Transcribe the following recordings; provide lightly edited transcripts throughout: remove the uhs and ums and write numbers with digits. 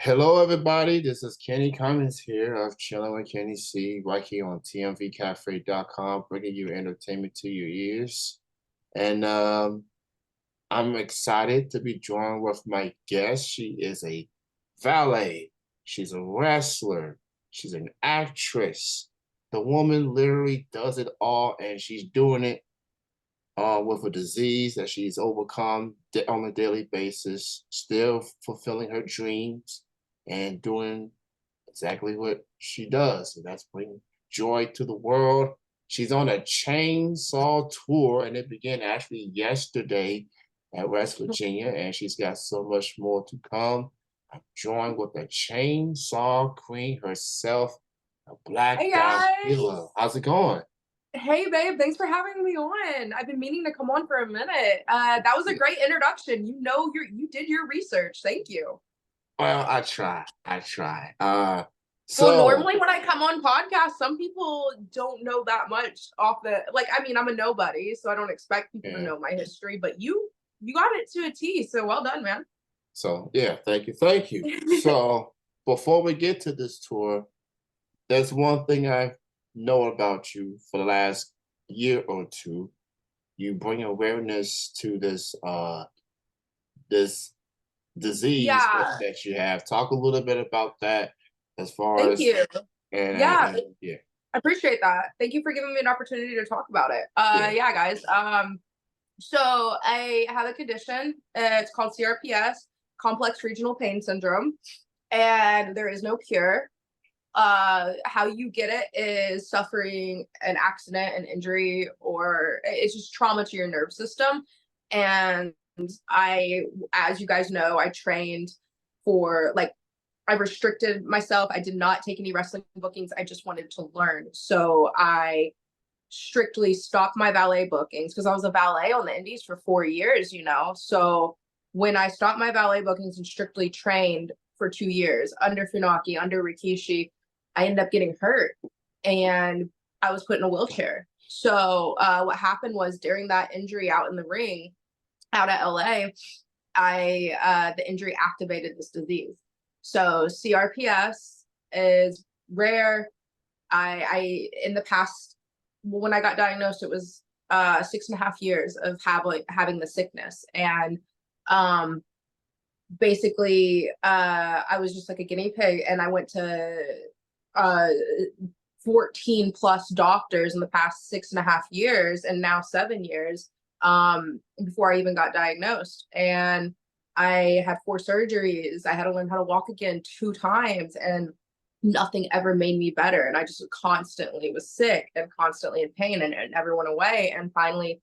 Hello, everybody. This is Kenny Cummins here of Chilling with Kenny C, right here on TMVcafe.com, bringing you entertainment to your ears. And I'm excited to be joined with my guest. She is a valet, she's a wrestler, she's an actress. The woman literally does it all, and she's doing it with a disease that she's overcome on a daily basis, still fulfilling her dreams and doing exactly what she does. And that's bring joy to the world. She's on a chainsaw tour, and it began actually yesterday at West Virginia, and she's got so much more to come. I'm joined with the chainsaw queen herself, a Black Hey Dahlia. guys! How's it going? Hey babe, thanks for having me on. I've been meaning to come on for a minute. That was a great introduction. You did your research. Thank you. Well, I try. I try. Well, So normally when I come on podcasts, some people don't know that much off I'm a nobody, so I don't expect people to yeah. know my history, but you got it to a T, so well done, man. So yeah, thank you, thank you. So before we get to this tour, there's one thing I know about you for the last year or two. You bring awareness to this disease Yeah, that you have. Talk a little bit about that as far thank as you. Yeah, and yeah, I appreciate that. Thank you for giving me an opportunity to talk about it. yeah. Yeah, guys. So I have a condition. It's called CRPS, complex regional pain syndrome, and there is no cure. How you get it is suffering an accident, an injury, or it's just trauma to your nerve system. And as you guys know, I trained for I restricted myself. I did not take any wrestling bookings. I just wanted to learn. So I strictly stopped my valet bookings because I was a valet on the indies for 4 years, So when I stopped my valet bookings and strictly trained for 2 years under Funaki, under Rikishi, I ended up getting hurt and I was put in a wheelchair. So what happened was during that injury out in the ring, out at LA, the injury activated this disease. So CRPS is rare. I in the past, when I got diagnosed, it was 6.5 years of having the sickness, and um, basically, I was just like a guinea pig, and I went to uh, 14 plus doctors in the past 6.5 years, and now 7 years before I even got diagnosed, and I had 4 surgeries. I had to learn how to walk again 2 times, and nothing ever made me better. And I just constantly was sick and constantly in pain, and it never went away. And finally,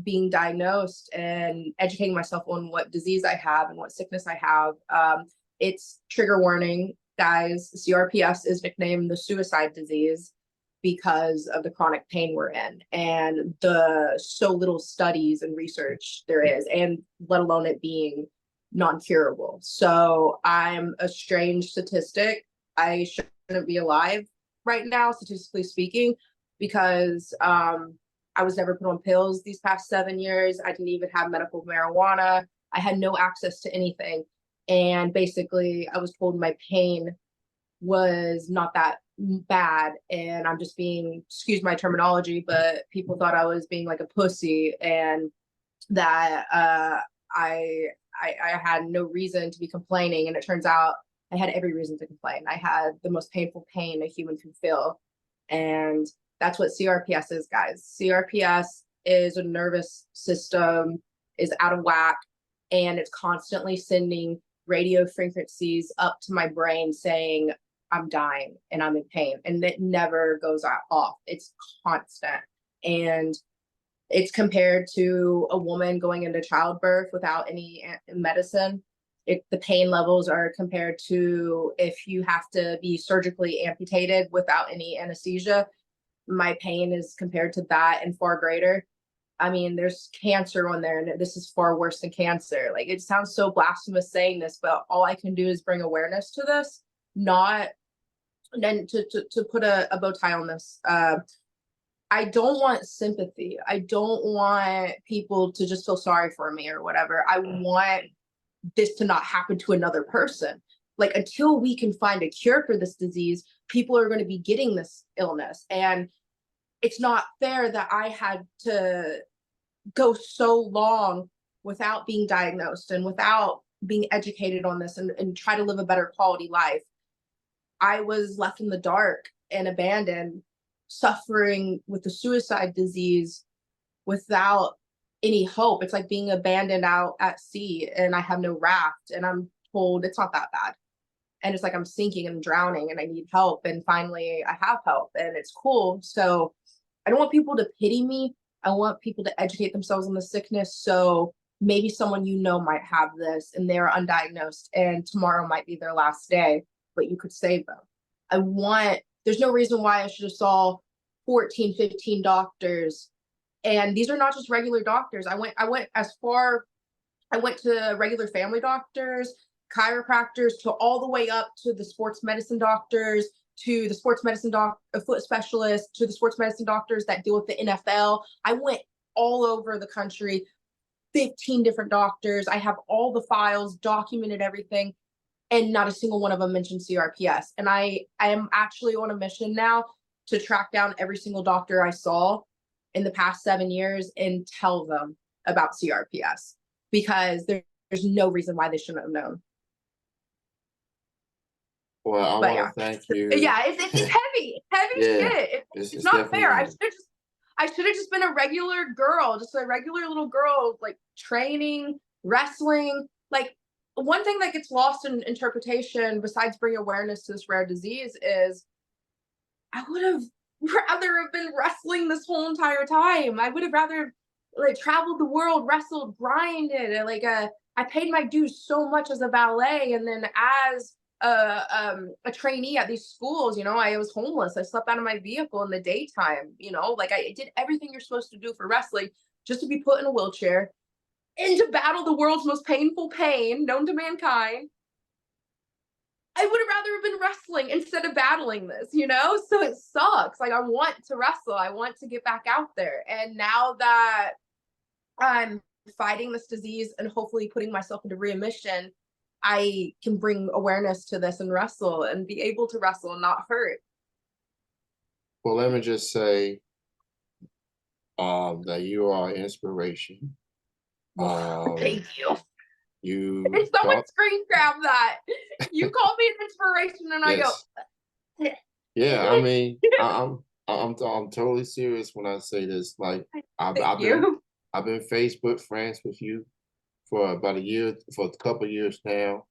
being diagnosed and educating myself on what disease I have and what sickness I have. It's trigger warning, guys. CRPS is nicknamed the suicide disease because of the chronic pain we're in and the so little studies and research there is, and let alone it being non-curable. So I'm a strange statistic. I shouldn't be alive right now, statistically speaking, because I was never put on pills these past 7 years. I didn't even have medical marijuana. I had no access to anything. And basically, I was told my pain was not that bad. And I'm just being, excuse my terminology, but people thought I was being like a pussy, and that I had no reason to be complaining. And it turns out I had every reason to complain. I had the most painful pain a human can feel. And that's what CRPS is, guys. CRPS is a nervous system, is out of whack, and it's constantly sending radio frequencies up to my brain saying, I'm dying and I'm in pain. And it never goes off. It's constant. And it's compared to a woman going into childbirth without any medicine. The pain levels are compared to if you have to be surgically amputated without any anesthesia. My pain is compared to that and far greater. I mean, there's cancer on there, and this is far worse than cancer. Like, it sounds so blasphemous saying this, but all I can do is bring awareness to this, not and then to put a bow tie on this. I don't want sympathy. I don't want people to just feel sorry for me or whatever. I want this to not happen to another person. Like, until we can find a cure for this disease, people are going to be getting this illness. And it's not fair that I had to go so long without being diagnosed and without being educated on this, and try to live a better quality life. I was left in the dark and abandoned, suffering with the suicide disease without any hope. It's like being abandoned out at sea and I have no raft, and I'm told it's not that bad. And it's like I'm sinking and drowning and I need help. And finally I have help and it's cool. So I don't want people to pity me. I want people to educate themselves on the sickness. So maybe someone might have this and they're undiagnosed and tomorrow might be their last day, but you could save them. There's no reason why I should have saw 14, 15 doctors. And these are not just regular doctors. I went to regular family doctors, chiropractors, to all the way up to the sports medicine doctors, to the sports medicine foot specialist, to the sports medicine doctors that deal with the NFL. I went all over the country, 15 different doctors. I have all the files, documented everything, and not a single one of them mentioned CRPS. And I am actually on a mission now to track down every single doctor I saw in the past 7 years and tell them about CRPS, because there's no reason why they shouldn't have known. Well, I But want to thank you. Yeah, it's heavy Yeah, shit. it's It's not fair. definitely. I should have just been a regular girl, just a regular little girl, like training, wrestling. Like, one thing that gets lost in interpretation, besides bringing awareness to this rare disease, is I would have rather have been wrestling this whole entire time. I would have rather like traveled the world, wrestled, grinded, and I paid my dues so much as a valet, and then as a trainee at these schools, I was homeless. I slept out of my vehicle in the daytime. Like, I did everything you're supposed to do for wrestling, just to be put in a wheelchair and to battle the world's most painful pain known to mankind. I would have rather have been wrestling instead of battling this, So it sucks. Like, I want to wrestle. I want to get back out there. And now that I'm fighting this disease and hopefully putting myself into remission, I can bring awareness to this and wrestle and be able to wrestle and not hurt. Well, let me just say that you are inspiration. Thank you. You If someone don't. screen grab that, you call me an inspiration, and Yes. I go. Yeah, I mean, I'm totally serious when I say this. Like, Thank you. I've been Facebook friends with you for about a year, for a couple of years now.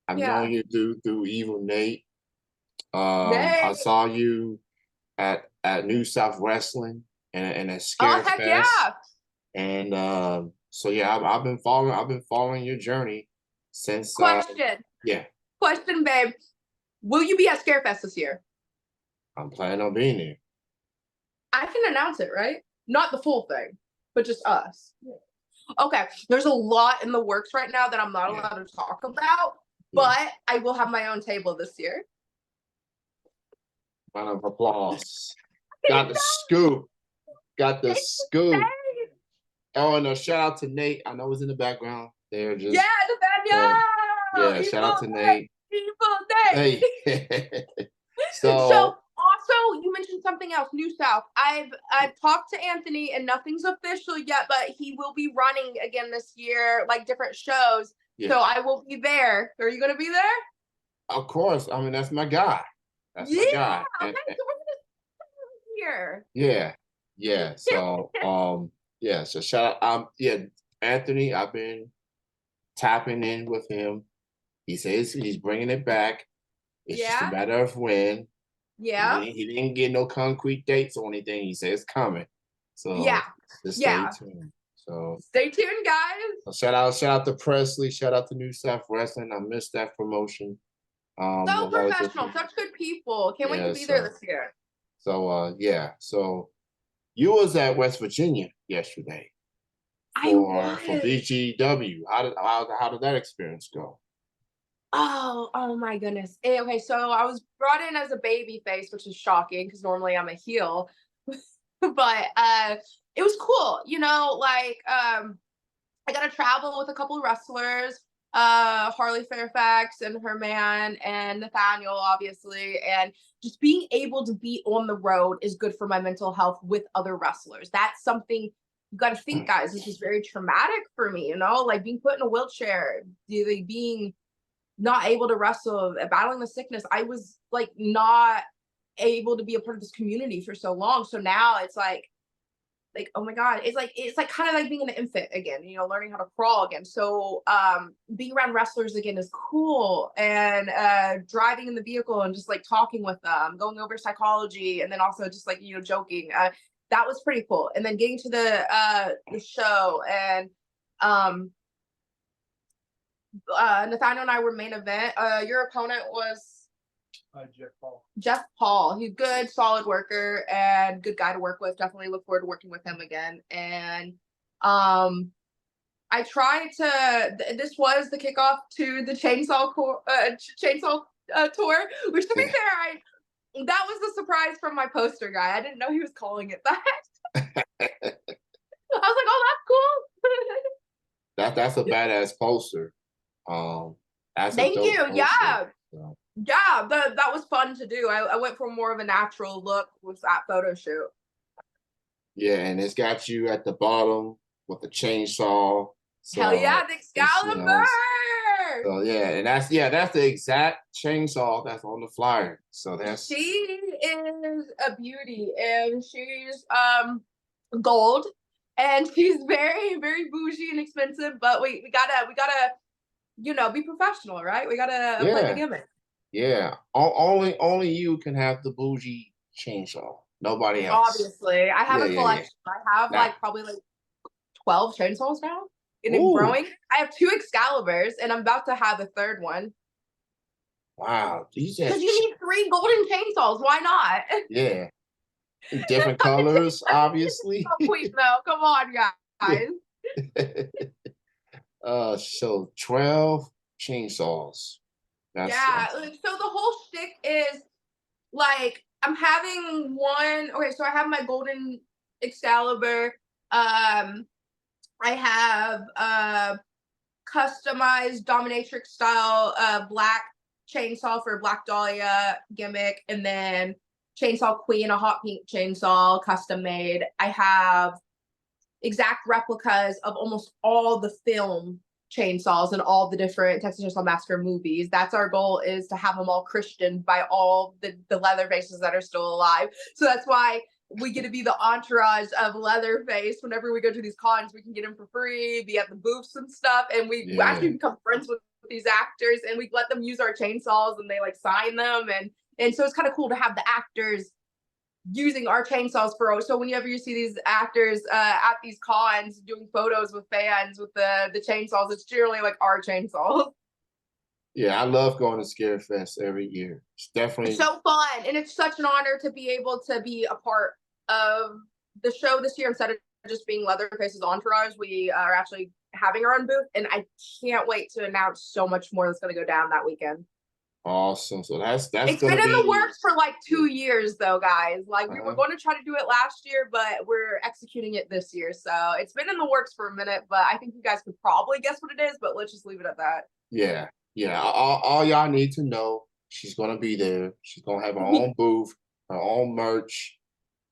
I've known Yeah. you through Evil Nate. I Yay. saw you at New South Wrestling and at Oh, Scare heck Fest. yeah. And so yeah, I've been following your journey since yeah, Question, babe. Will you be at Scarefest this year? I'm planning on being there. I can announce it, right? Not the full thing, but just us. Okay. There's a lot in the works right now that I'm not Yeah. allowed to talk about, but I will have my own table this year. Round of applause. Got the scoop. Got the scoop. Oh, and a shout out to Nate. I know he's in the background. They're just the bad yeah. Shout out to Nate. Evil Nate. Hey. So also, you mentioned something else, New South. I've talked to Anthony, and nothing's official yet, but he will be running again this year, like different shows. Yeah. So I will be there. Are you going to be there? Of course. I mean, that's my guy. That's my guy. Okay, so we're gonna here. Yeah. So yeah. So shout out. Yeah, Anthony. I've been tapping in with him. He says he's bringing it back. It's just a matter of when. Yeah. He didn't get no concrete dates or anything. He said it's coming. So just stay tuned. So stay tuned, guys. Shout out to Presley. Shout out to New South Wrestling. I missed that promotion. So professional, such good people. Can't wait to be there this year. So yeah. So you was at West Virginia yesterday for BGW. How did that experience go? Oh my goodness. Okay, so I was brought in as a baby face, which is shocking because normally I'm a heel. But it was cool, I got to travel with a couple of wrestlers. Harley Fairfax and her man and Nathaniel, obviously, and just being able to be on the road is good for my mental health with other wrestlers. That's something you got to think, guys. This is very traumatic for me, like being put in a wheelchair, being not able to wrestle, battling the sickness. I was like not able to be a part of this community for so long. So now it's like oh my god, it's like kind of like being an infant again, learning how to crawl again. So being around wrestlers again is cool, and driving in the vehicle and just like talking with them, going over psychology, and then also just like joking, that was pretty cool. And then getting to the show, and um Nathaniel and I were main event. Your opponent was Jeff Paul. Jeff Paul. He's good, solid worker, and good guy to work with. Definitely look forward to working with him again. And I tried to. This was the kickoff to the chainsaw tour. Which, to be fair, that was the surprise from my poster guy. I didn't know he was calling it that. I was like, oh, that's cool. That's a badass poster. That's Thank a dope you. poster. Yeah. So. Yeah, that was fun to do. I went for more of a natural look with that photo shoot. Yeah, and it's got you at the bottom with the chainsaw. So, hell yeah, the Excalibur! So yeah, and that's the exact chainsaw that's on the flyer. So she is a beauty, and she's gold, and she's very, very bougie and expensive, but we gotta be professional, right? We gotta play the gimmick. Yeah, only you can have the bougie chainsaw. Nobody else. Obviously, I have a collection. Yeah. I have probably 12 chainsaws now, and it's growing. I have 2 Excaliburs, and I'm about to have a third one. Wow, because you need 3 golden chainsaws. Why not? Yeah, different colors, obviously. Please, no, come on, guys. So 12 chainsaws. So the whole shtick is like I'm having one. Okay, so I have my golden Excalibur. I have customized dominatrix style black chainsaw for Black Dahlia gimmick, and then chainsaw queen, a hot pink chainsaw, custom made. I have exact replicas of almost all the film chainsaws and all the different Texas Chainsaw Massacre movies. That's our goal, is to have them all Christianed by all the Leatherfaces that are still alive. So that's why we get to be the entourage of Leatherface. Whenever we go to these cons, we can get them for free, be at the booths and stuff, and we actually become friends with these actors, and we let them use our chainsaws, and they like sign them, and so it's kind of cool to have the actors using our chainsaws so whenever you see these actors at these cons doing photos with fans with the chainsaws, it's generally like our chainsaws. Yeah, I love going to Scare Fest every year. It's definitely so fun, and it's such an honor to be able to be a part of the show this year. Instead of just being Leatherface's entourage, we are actually having our own booth, and I can't wait to announce so much more that's going to go down that weekend. Awesome. So that's it's been in the works for like 2 years though, guys. Like we were going to try to do it last year, but we're executing it this year. So it's been in the works for a minute, but I think you guys could probably guess what it is, but let's just leave it at that. Yeah. All y'all need to know, she's gonna be there. She's gonna have her own booth, her own merch.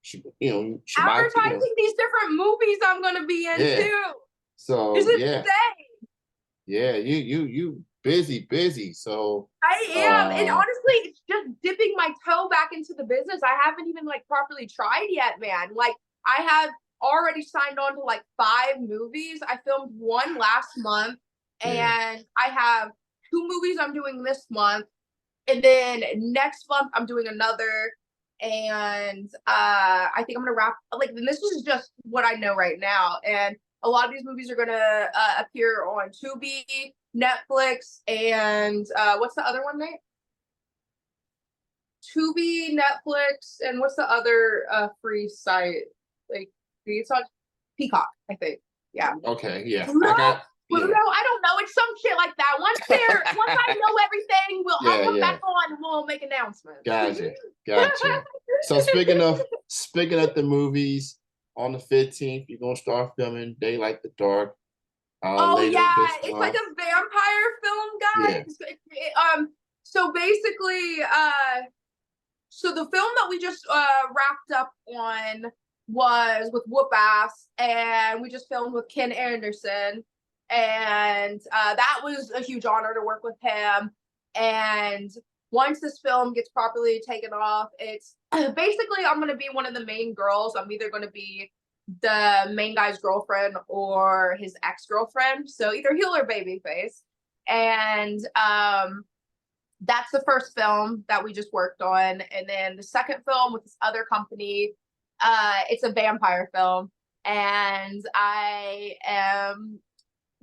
She advertising these different movies I'm gonna be in too. So it's insane. Yeah, you busy. So I am, and honestly, it's just dipping my toe back into the business. I haven't even like properly tried yet, man. Like I have already signed on to like 5 movies. I filmed 1 last month, and I have 2 movies I'm doing this month, and then next month I'm doing another. And I think I'm gonna wrap. Like, and this is just what I know right now, and a lot of these movies are gonna appear on Tubi, Netflix, and what's the other one, Nate? Tubi, Netflix, and what's the other free site? Like, it's on Peacock, I think. Yeah. Okay. Yeah. No, I don't know. It's some shit like that. Once I know everything, I'll come back on and we'll make announcements. Gotcha. So speaking of the movies, on the 15th, you're gonna start filming Daylight the Dark. Oh later yeah, this it's like month. a vampire film, Yeah. guys. So basically, so the film that we just wrapped up on was with Whoop Ass, and we just filmed with Ken Anderson, and that was a huge honor to work with him. And once this film gets properly taken off, it's basically I'm gonna be one of the main girls. I'm either gonna be the main guy's girlfriend or his ex-girlfriend, so either heel or babyface. And that's the first film that we just worked on. And then the second film with this other company, it's a vampire film. And I am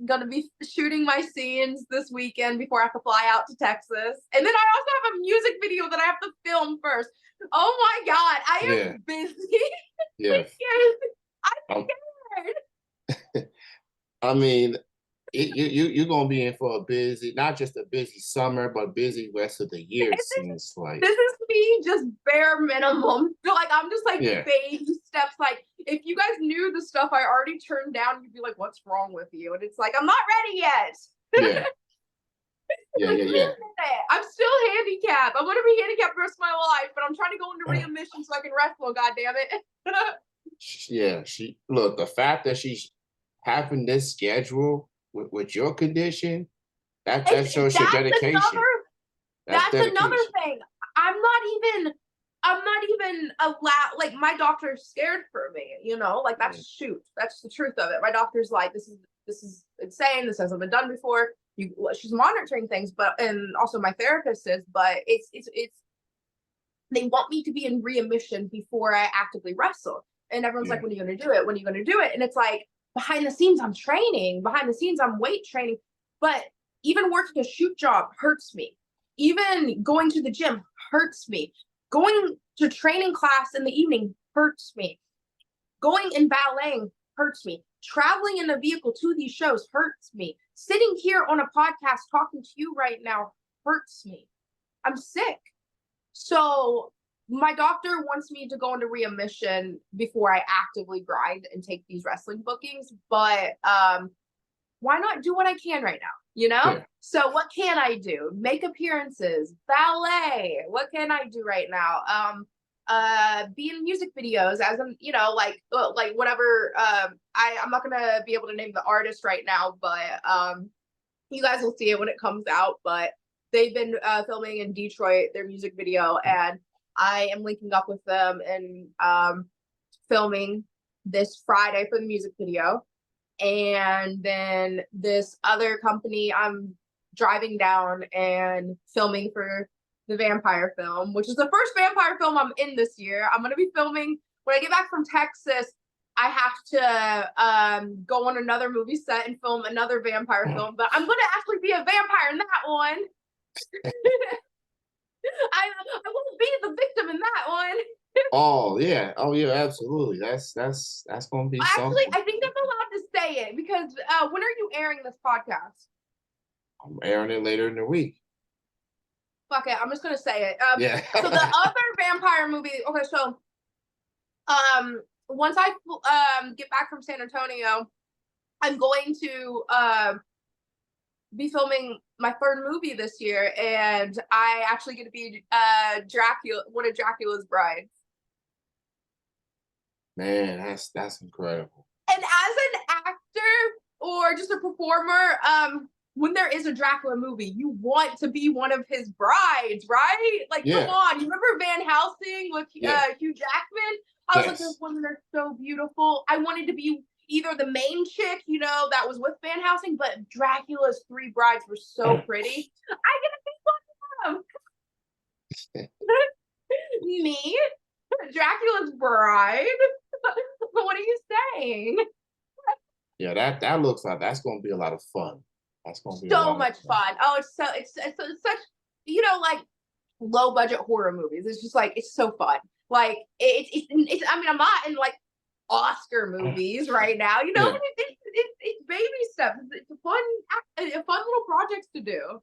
gonna be shooting my scenes this weekend before I have to fly out to Texas. And then I also have a music video that I have to film first. Oh my God, I Yeah. am busy. Yeah. I'm Um, scared. I mean, you're gonna be in for a busy, not just a busy summer, but busy rest of the year. It seems like. This is me just bare minimum. Like I'm just like Yeah. baby steps. Like if you guys knew the stuff I already turned down, you'd be like, "What's wrong with you?" And it's like I'm not ready yet. Yeah. Yeah. Like, Yeah. give me a Yeah. minute. I'm still handicapped. I'm gonna be handicapped the rest of my life, but I'm trying to go into readmission so I can wrestle. God damn it. Yeah. She look the fact that she's having this schedule with your condition that And shows your dedication. That's that's another dedication. thing. I'm not even allowed. Like my doctor's scared for me, like Yeah. that's the truth of it. My doctor's like, this is insane, this hasn't been done before. She's monitoring things, but and also my therapist is, but it's they want me to be in readmission before I actively wrestle. And everyone's Yeah. like, when are you gonna do it? When are you gonna do it? And it's like behind the scenes I'm training, behind the scenes I'm weight training, but even working a shoot job hurts me. Even going to the gym hurts me. Going to training class in the evening hurts me. Going and valeting hurts me. Traveling in a vehicle to these shows hurts me. Sitting here on a podcast talking to you right now hurts me. I'm sick. So my doctor wants me to go into readmission before I actively grind and take these wrestling bookings. But why not do what I can right now? Yeah. So what can I do? Make appearances, ballet. What can I do right now? Be in music videos as I'm, like whatever. I'm not gonna be able to name the artist right now, but you guys will see it when it comes out. But they've been filming in Detroit their music video, and I am linking up with them and filming this Friday for the music video. And then this other company I'm driving down and filming for the vampire film, which is the first vampire film I'm in this year. I'm going to be filming when I get back from Texas. I have to go on another movie set and film another vampire film, but I'm going to actually be a vampire in that one. I won't be the victim in that one. Oh yeah. Oh yeah. Absolutely. That's gonna be Actually, something. I think I'm allowed to say it because when are you airing this podcast? I'm airing it later in the week. Fuck it, I'm just gonna say it. Yeah. So the other vampire movie. Okay, so once I get back from San Antonio, I'm going to be filming my third movie this year, and I actually get to be Dracula, one of Dracula's brides. Man, that's incredible. And as an actor or just a performer, when there is a Dracula movie, you want to be one of his brides, right? Like, Yeah. come on. You remember Van Helsing with Yeah. Hugh Jackman? I was like, Yes. those women are so beautiful. I wanted to be either the main chick, that was with Van Helsing, but Dracula's three brides were so pretty. I get to be one of them. Me, Dracula's bride. What are you saying? Yeah, that looks like that's gonna be a lot of fun. That's gonna be a So lot much of fun. fun. Oh, it's such like low budget horror movies. It's just like it's so fun. Like it's I mean I'm not in like Oscar movies right now. Yeah. It's baby steps. It's a fun little projects to do.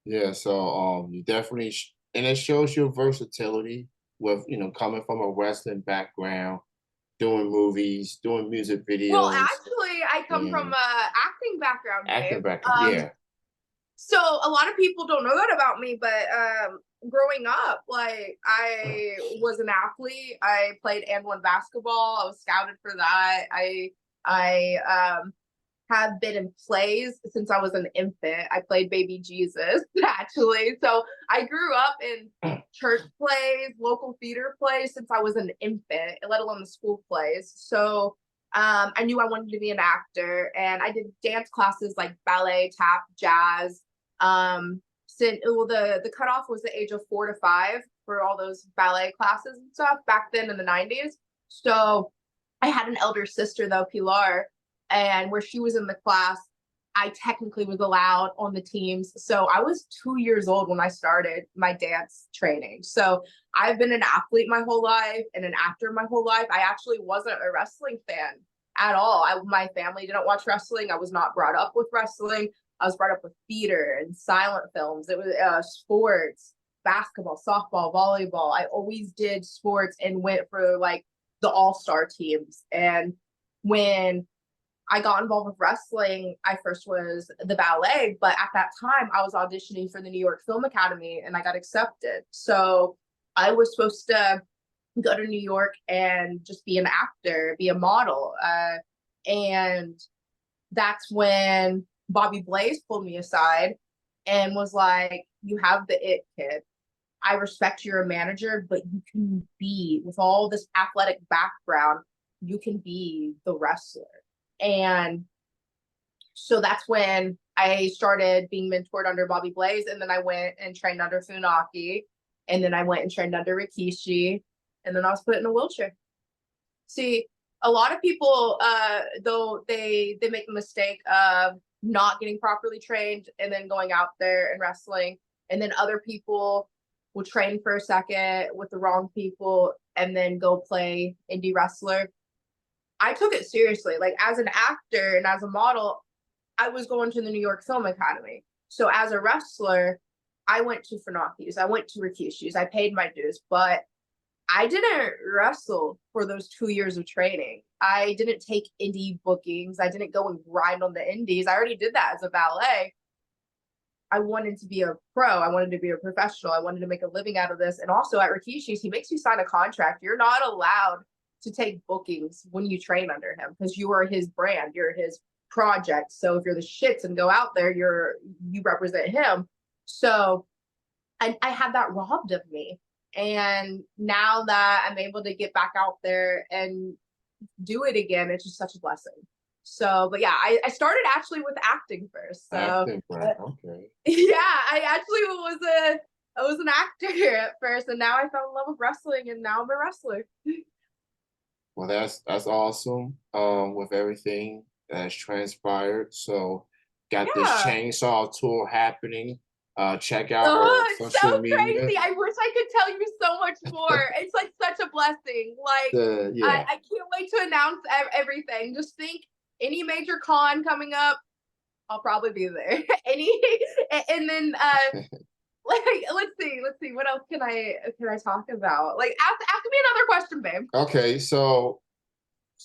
Yeah. So you definitely and it shows your versatility with coming from a wrestling background, doing movies, doing music Well, videos. actually, I come from Mm, a acting background, acting babe. background. Yeah. So a lot of people don't know that about me, but growing up, like I was an athlete. I played and won basketball. I was scouted for that. I have been in plays since I was an infant. I played baby Jesus, actually. So I grew up in church plays, local theater plays since I was an infant, let alone the school plays. So I knew I wanted to be an actor, and I did dance classes like ballet, tap, jazz. Since well, the cutoff was the age of 4 to 5 for all those ballet classes and stuff back then in the 90s. So I had an elder sister though, Pilar, and where she was in the class, I technically was allowed on the teams. So I was 2 years old when I started my dance training. So I've been an athlete my whole life and an actor my whole life. I actually wasn't a wrestling fan at all. My family didn't watch wrestling. I was not brought up with wrestling. I was brought up with theater and silent films. It was sports, basketball, softball, volleyball. I always did sports and went for like the all-star teams. And when I got involved with wrestling, I first was the ballet, but at that time I was auditioning for the New York Film Academy and I got accepted. So I was supposed to go to New York and just be an actor, be a model. And that's when Bobby Blaze pulled me aside and was like, "You have the it, kid. I respect you're a manager, but you can be, with all this athletic background, you can be the wrestler." And so that's when I started being mentored under Bobby Blaze. And then I went and trained under Funaki. And then I went and trained under Rikishi. And then I was put in a wheelchair. See, a lot of people, though, they make the mistake of not getting properly trained and then going out there and wrestling. And then other people will train for a second with the wrong people and then go play indie wrestler. I took it seriously. Like as an actor and as a model, I was going to the New York Film Academy. So as a wrestler, I went to Funaki's, I went to Rikishi's, I paid my dues, but I didn't wrestle for those 2 years of training. I didn't take indie bookings. I didn't go and grind on the indies. I already did that as a valet. I wanted to be a pro. I wanted to be a professional. I wanted to make a living out of this. And also at Rikishi's, he makes you sign a contract. You're not allowed to take bookings when you train under him because you are his brand. You're his project. So if you're the shits and go out there, you represent him. So I had that robbed of me. And now that I'm able to get back out there and do it again, it's just such a blessing. So, but yeah, I started actually with acting first. So Acting, right? Okay. yeah, I was an actor at first, and now I fell in love with wrestling, and now I'm a wrestler. Well, that's awesome. With everything that's transpired, so got this Yeah. chainsaw tour happening. Check out her Oh, it's social so media. crazy. I wish I could tell you so much more. It's like such a blessing. Like Yeah. I can't wait to announce everything. Just think any major con coming up, I'll probably be there. Any and then like let's see what else can I talk about? Like ask me another question, babe. Okay, so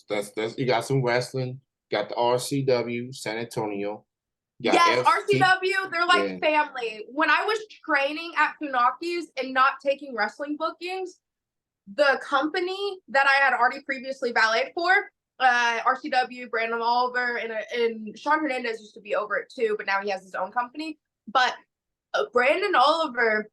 that's you got some wrestling. Got the RCW San Antonio. Got Yes, FC. RCW, they're like Yeah. family. When I was training at Funaki's and not taking wrestling bookings, the company that I had already previously valeted for, RCW, Brandon Oliver, and Sean Hernandez used to be over it too, but now he has his own company. But Brandon Oliver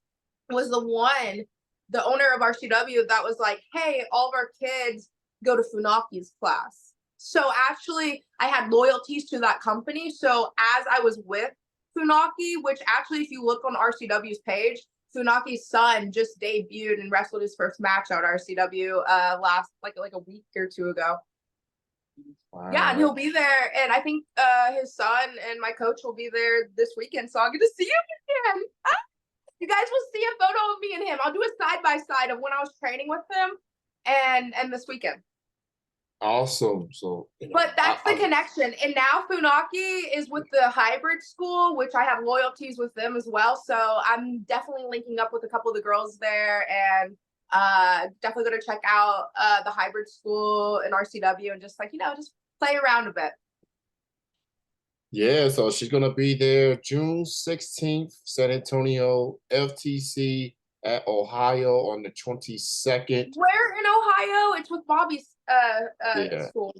was the owner of RCW that was like, "Hey, all of our kids go to Funaki's class." So actually, I had loyalties to that company. So as I was with Funaki, which actually, if you look on RCW's page, Funaki's son just debuted and wrestled his first match out at RCW last like a week or two ago. Wow. Yeah, and he'll be there, and I think his son and my coach will be there this weekend, so I'll get to see him again. You guys will see a photo of me and him. I'll do a side by side of when I was training with him and this weekend. Awesome. So, but that's the connection. And now Funaki is with the hybrid school, which I have loyalties with them as well. So I'm definitely linking up with a couple of the girls there, and definitely going to check out the hybrid school in RCW and just just play around a bit. Yeah, so she's gonna be there June 16th, San Antonio, FTC at Ohio on the 22nd. Where in Ohio? It's with Bobby's Yeah, school.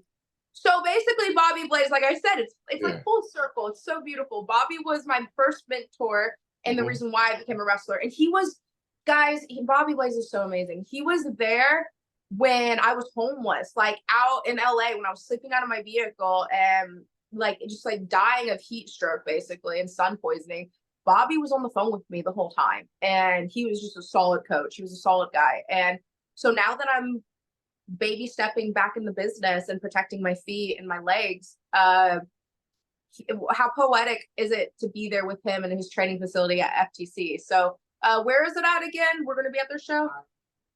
So basically, Bobby Blaze, like I said, it's like yeah. full circle. It's so beautiful. Bobby was my first mentor and the Hmm. reason why I became a wrestler. And he was, guys, Bobby Blaze is so amazing. He was there when I was homeless, like out in LA when I was sleeping out of my vehicle and like just like dying of heat stroke basically and sun poisoning. Bobby was on the phone with me the whole time and he was just a solid coach. He was a solid guy. And so now that I'm baby stepping back in the business and protecting my feet and my legs, how poetic is it to be there with him in his training facility at FTC? So where is it at again? We're going to be at their show.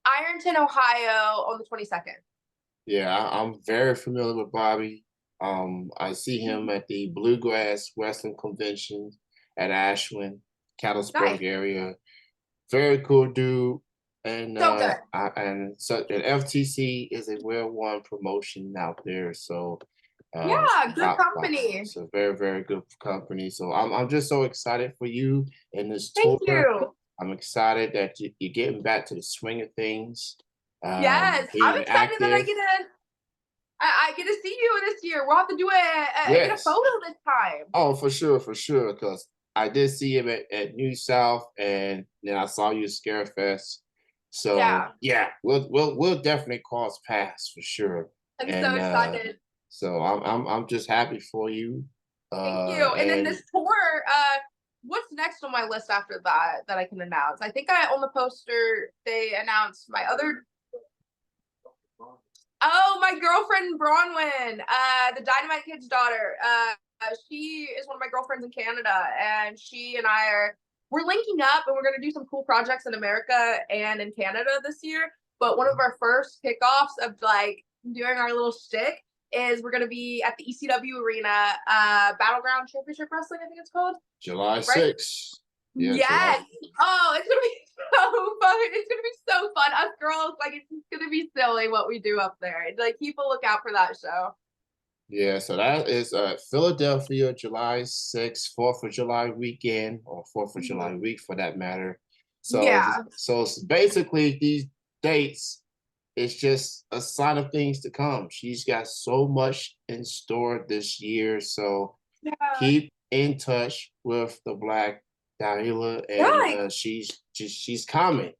Ironton, Ohio on the 22nd. Yeah, I'm very familiar with Bobby. I see him at the Bluegrass Wrestling Convention at Ashland, Nice. Cattlesburg area. Very cool dude. And So good. and FTC is a well-known promotion out there. So Yeah, good wow, company. it's a very, very good company. So I'm just so excited for you in this Thank tour. you. I'm excited that you're getting back to the swing of things, Yes, I'm being excited that active. I get to see you this year. We'll have to do get a Yes. photo this time. Oh, for sure. Because I did see him at New South, and then I saw you at Scarefest. So Yeah, yeah, we'll definitely cross paths for sure. I'm so And excited. so I'm just happy for you. Thank you. And then And this tour, what's next on my list after that that I can announce? I think I on the poster they announced my other. Oh, my girlfriend Bronwyn, the Dynamite Kid's daughter. She is one of my girlfriends in Canada, and she and I we're linking up, and we're gonna do some cool projects in America and in Canada this year. But one of our first kickoffs of like doing our little shtick is we're gonna be at the ECW Arena, Battleground Championship Wrestling, I think it's called, July right? 6th. Yeah, July. Yes. Oh, it's gonna be so fun. It's gonna be so fun. Us girls, like it's gonna be silly what we do up there. Like keep a lookout for that show. Yeah, so that is Philadelphia, July 6th, 4th of July weekend, or 4th of July Mhm. week for that matter. Yeah. So basically these dates, it's just a sign of things to come. She's got so much in store this year. So Yeah. keep in touch with the Black Dahlia, and Right. she's coming.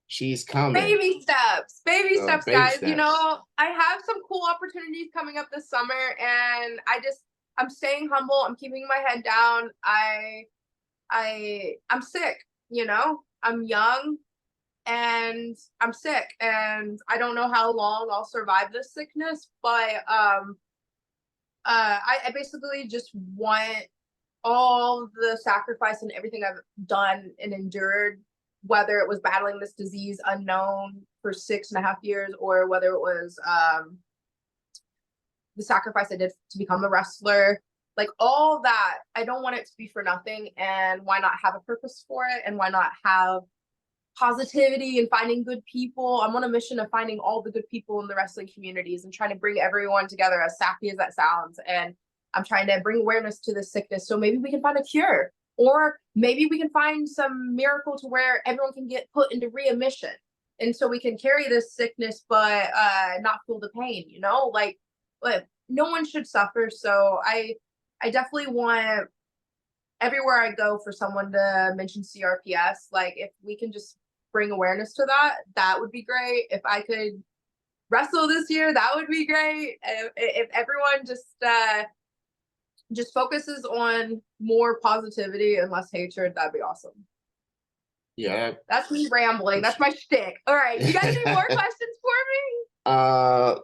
She's coming. Baby So steps, baby guys. You steps. know, I have some cool opportunities coming up this summer, and I'm staying humble. I'm keeping my head down. I'm sick. You know, I'm young and I'm sick, and I don't know how long I'll survive this sickness, but I basically just want all the sacrifice and everything I've done and endured, whether it was battling this disease unknown for 6.5 years, or whether it was the sacrifice I did to become a wrestler, like all that, I don't want it to be for nothing. And why not have a purpose for it? And why not have positivity and finding good people? I'm on a mission of finding all the good people in the wrestling communities and trying to bring everyone together, as sappy as that sounds. And I'm trying to bring awareness to this sickness so maybe we can find a cure, or maybe we can find some miracle to where everyone can get put into readmission, and so we can carry this sickness but not feel the pain, you know, like, but no one should suffer. So I definitely want everywhere I go for someone to mention CRPS. Like if we can just bring awareness to that, that would be great. If I could wrestle this year, that would be great. If everyone just focuses on more positivity and less hatred, that'd be awesome. Yeah. That's me rambling. That's my shtick. All right, you got any more questions for me?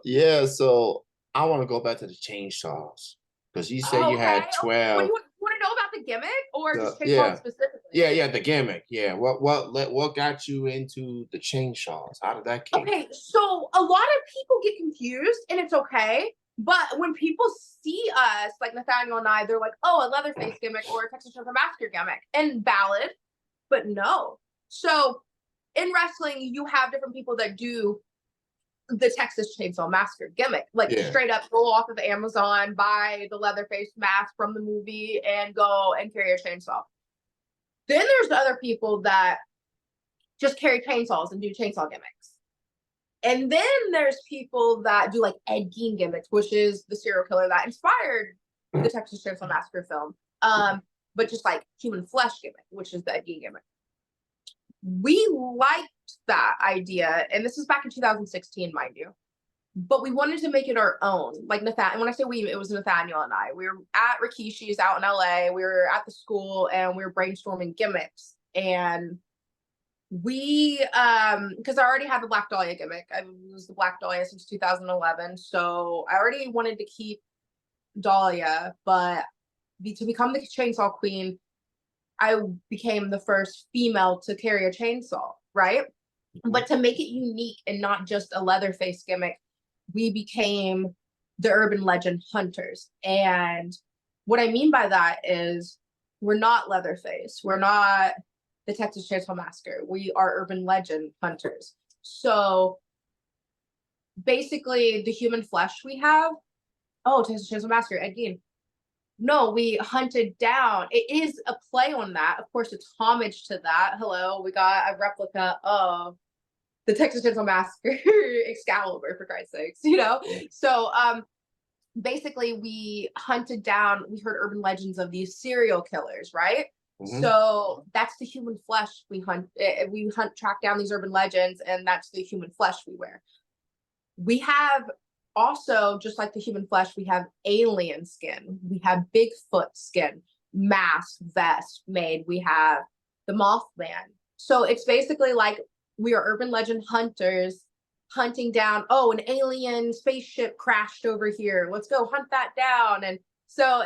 Yeah, so I want to go back to the chainsaws because you said you Okay. had Okay. What do 12. you want to know about the gimmick, or So just chainsaws yeah, specifically? yeah, the gimmick. Yeah. What got you into the chainsaws? How did that came? Okay, so a lot of people get confused, and it's okay. But when people see us, like Nathaniel and I, they're like, "Oh, a Leatherface gimmick or a Texas Chainsaw Massacre gimmick," and valid, but no. So in wrestling, you have different people that do the Texas Chainsaw Massacre gimmick. Like Yeah. straight up go off of Amazon, buy the Leatherface mask from the movie, and go and carry a chainsaw. Then there's other people that just carry chainsaws and do chainsaw gimmicks. And then there's people that do like Ed Gein gimmicks, which is the serial killer that inspired the Texas Chainsaw Massacre film. But just like human flesh gimmick, which is the Ed Gein gimmick. We liked that idea, and this is back in 2016, mind you. But we wanted to make it our own. Like and when I say we, it was Nathaniel and I. We were at Rikishi's out in LA. We were at the school and we were brainstorming gimmicks. And we because I already had the Black Dahlia gimmick. I was the Black Dahlia since 2011. So I already wanted to keep Dahlia, but to become the chainsaw queen, I became the first female to carry a chainsaw, right? Mm-hmm. But to make it unique and not just a Leatherface gimmick, we became the urban legend hunters. And what I mean by that is we're not Leatherface. We're not the Texas Chainsaw Massacre. We are urban legend hunters. So basically the human flesh we have, Texas Chainsaw Massacre, Ed Gein. No, we hunted down. It is a play on that. Of course, it's homage to that. Hello, we got a replica of the Texas Chainsaw Massacre Excalibur, for Christ's sakes, So basically we hunted down, we heard urban legends of these serial killers, right? Mm-hmm. So that's the human flesh we track down these urban legends, and that's the human flesh we wear. We have also, just like the human flesh, we have alien skin. We have Bigfoot skin, mask, vest made. We have the Mothman. So it's basically like we are urban legend hunters hunting down, an alien spaceship crashed over here. Let's go hunt that down. And so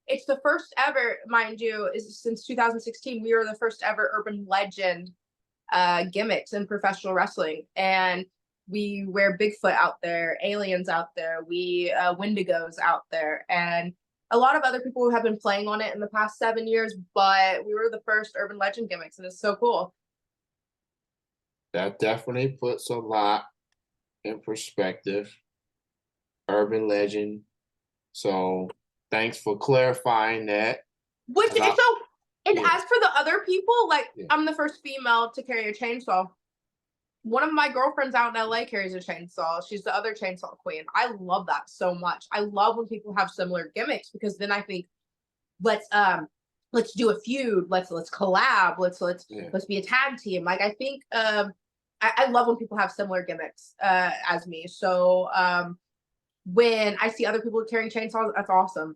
it's the first ever, mind you, is since 2016, we were the first ever urban legend gimmicks in professional wrestling. And we wear Bigfoot out there, aliens out there, we Wendigos out there, and a lot of other people who have been playing on it in the past 7 years, but we were the first urban legend gimmicks, and it's so cool. That definitely puts a lot in perspective. Urban legend. So thanks for clarifying that. As for the other people, I'm the first female to carry a chainsaw. One of my girlfriends out in LA carries a chainsaw. She's the other chainsaw queen. I love that so much. I love when people have similar gimmicks, because then I think let's do a feud. Let's collab. Let's be a tag team. Like I think I love when people have similar gimmicks as me. So when I see other people carrying chainsaws, that's awesome.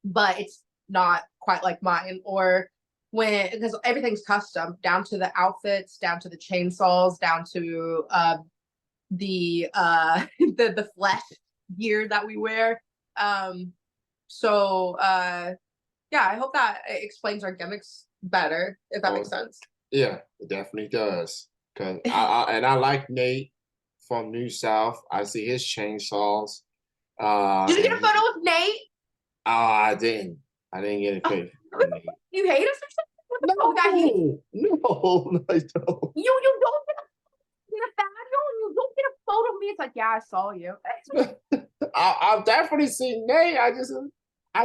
But it's not quite like mine. Or because everything's custom, down to the outfits, down to the chainsaws, down to the flesh gear that we wear. I hope that explains our gimmicks better, if that makes sense. Yeah, it definitely does. Cause I like Nate from New South. I see his chainsaws. Did you get a photo with Nate? I didn't get a photo. You hate us or something? No, I don't. You don't get Nathaniel. You don't get a photo of me. It's like, yeah, I saw you. I've definitely seen Nate. I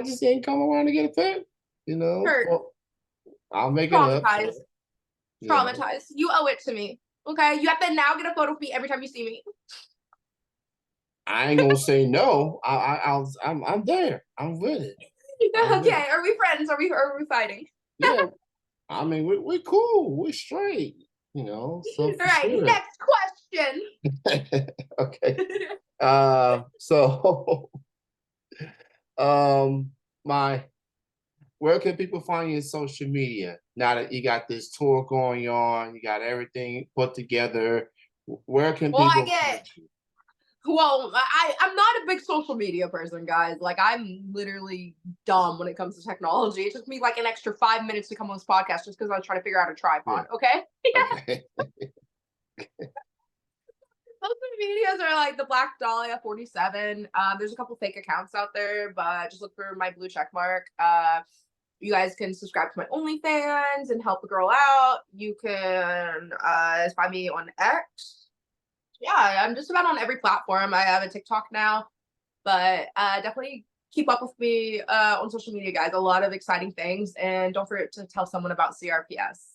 just didn't come around to get a photo. Well, I'll make it up. Traumatized. You owe it to me. Okay, you have to now get a photo of me every time you see me. I ain't gonna say no. I'm there. I'm with it. Okay, are we friends? Are we fighting? Yeah, I mean we're cool. We're straight. So all right. Sure. Next question. Okay. Where can people find you in social media now that you got this tour going on? You got everything put together. Where can people find you? Well, I'm not a big social media person, guys. Like, I'm literally dumb when it comes to technology. It took me like an extra 5 minutes to come on this podcast just because I was trying to figure out a tripod. Okay. Okay. Social medias are like the Black Dahlia 47. There's a couple fake accounts out there, but just look for my blue check mark. You guys can subscribe to my OnlyFans and help a girl out. You can find me on X. Yeah, I'm just about on every platform. I have a TikTok now, but definitely keep up with me on social media, guys. A lot of exciting things, and don't forget to tell someone about CRPS.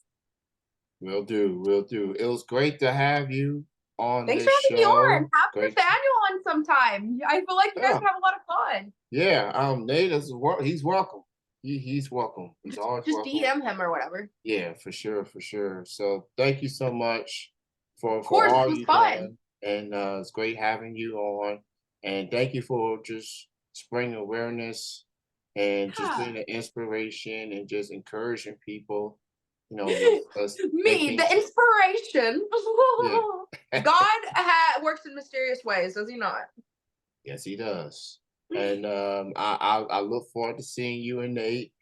Will do, will do. It was great to have you on Thanks for this having me on. show. Have Great. Nathaniel on sometime. I feel like you guys Yeah, would have a lot of fun. yeah. Nate is he's welcome. He's welcome. He's always Just welcome. DM him or whatever. Yeah, for sure, for sure. So thank you so much Of for course, it all was you fun. done, and it's great having you on. And thank you for just spreading awareness and just Yeah. being an inspiration and just encouraging people. Let's make Me, the things. inspiration. Yeah. God works in mysterious ways, does he not? Yes, he does. And I look forward to seeing you and Nate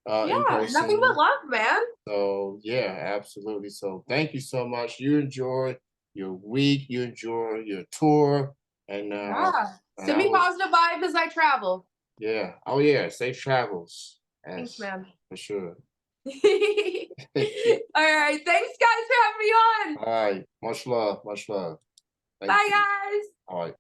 in Yeah, nothing but person. love, man. So yeah, absolutely. So thank you so much. You enjoy your week, you enjoy your tour, and Yeah. and Send I me was positive vibes as I travel. yeah. Oh yeah, safe travels. Thanks, Yes, man. for sure. All right. Thanks, guys, for having me on. All right. Much love, much love. Thank Bye, you. guys. All right.